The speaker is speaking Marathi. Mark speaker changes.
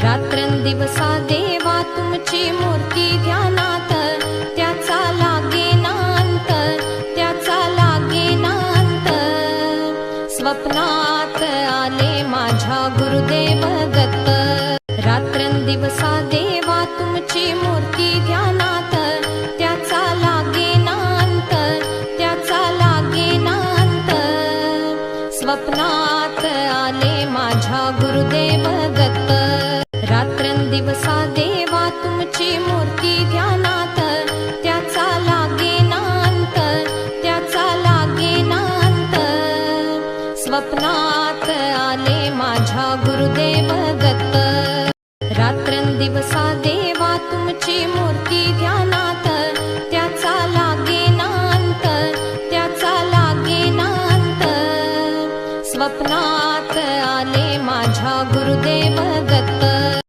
Speaker 1: रात्रंदिवसा देवा तुमची मूर्ती ध्यानात, त्याचा लागेना अंत, त्याचा लागेना अंत। स्वप्नात आले माझ्या गुरुदेव दत्त, रात्रंदिवसा देवा तुमची मूर्ती ध्यानात, त्याचा लागेना अंत, त्याचा लागेना अंत। स्वप्नात आले माझ्या गुरुदेव दत्त, रात्रंदिवसा देवा तुमची मूर्ती ध्यानात, त्याचा लागेना अंत, त्याचा लागेना अंत। स्वप्नात आले माझ्या गुरुदेव दत्त, रात्रंदिवसा देवा तुमची मूर्ती ध्यानात,